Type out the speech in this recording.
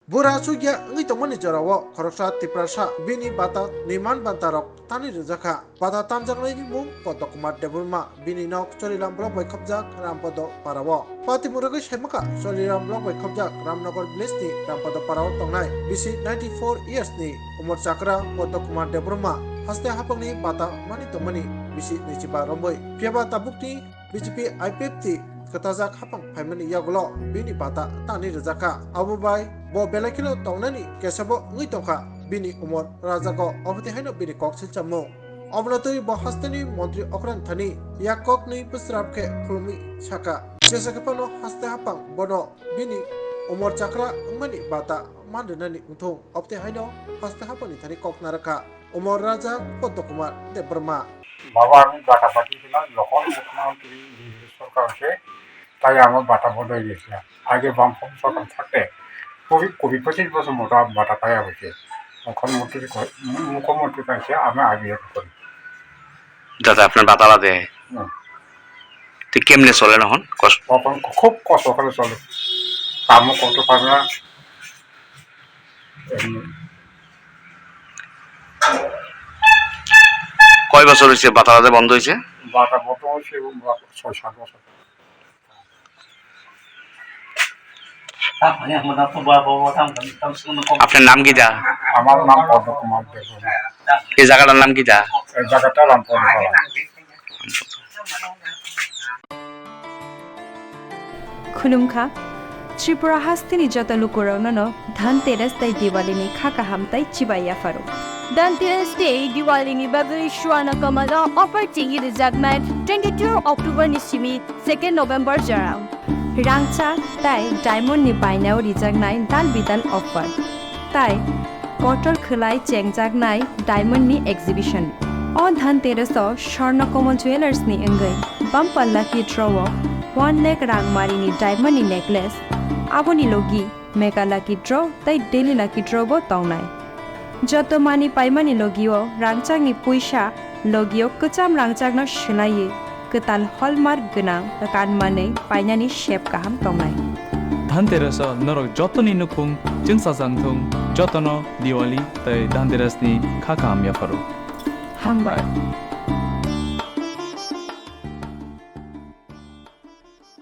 Bura sugya ngi tomani Jorao Rwjakkha tiprasa bini Vata niman bantarok tani Rwjakkha Vata tamjak nai mung potok mat deburma bini nok Charilamni blok bai khopjak rampodo parawo pati muragi semaka Charilamni blok bai khopjak ramnagar village ni rampodo parawo tongnai bisi 94 years ni umur chakra potok mat deburma haste hapangni Vata mani tomani bisi nichiba romboi piaba tabukni BJP IPFT ketajak hapang paimani yagulo bini Vata tani Rwjakkha abubai bo belakilo tongnani kesabo ngi tongkha bini umur rajako obati haino bini koksil chammo oblatoi bo hastani mantri okran thani yakok ni pusrapke khulmi saka jesakapano haste hapang bono bini umur chakra mani Vata mandunani unthong obati haino haste hapani thani kok naraka umur raja Padma de Burma বাবা আমি বাটা পাঠিয়েছিলাম যখন মুখ্যমন্ত্রী সরকার আসে তাই আমার বাটা বন্ধ হয়ে গিয়েছিলাম আগে বামফ্রন্ট সরকার থাকতে কুড়ি 25 বছর মতো বাটা পাইয়া হয়েছে মুখ্যমন্ত্রী পাইছে আমি আগে করি দাদা আপনার বাতালা দেয় তো কেমনে চলে এখন তখন খুব কষ্ট করে চলে কামও করতে পারে না কয় বছর হয়েছে বাতালাতে বন্ধ হয়েছে বাটা বন্ধ হয়েছে 6-7 বছর আপনার নাম কি যা আমার নাম পদ্ম দেব এই জায়গাটার নাম কি যা এই জায়গাটা রামপুর खुलुमखा त्रिपुरा हास्तिनि जत लुकुरावनो धनतेरस ताई दिवालीनि खाका हामताई चिबाया फारो धनतेरस डे दिवालीनि बागै शुआना कमला अफर टिंगी रिजागनाय 22 अक्टोबर निसिमी 2 नोभेम्बर जराव रांचा ताई डायमंड नि बायनाव रिजागनाय दान बिदान अफर ताई कटल खलाय चेंगजागनाय डायमंड नि एक्जिबिशन अ धनतेरस स्वर्ण कमल ज्वेलर्स नि अंगै बमपल्ला की ड्रॉ 1 लाख रांगमारिनि डायमंड नि नेकलेस आबोनि लोगी मेगा लाकी ड्रॉ ताई डेली लाकी ड्रॉ बो तौनाय जत मानि पाइमानि लोगियो रांचांनि पुइसा लोगियो कचाम रांचांनो शिलाये कताल हलमार्क गोनां कानमानै पाइनानि शेप गाहाम तौनाय धनतेरस नरक जतनि नुखुं जोंसा जांथुं जतनो दिवाली तै धनतेरसनि खाका हामया फारो हामबाय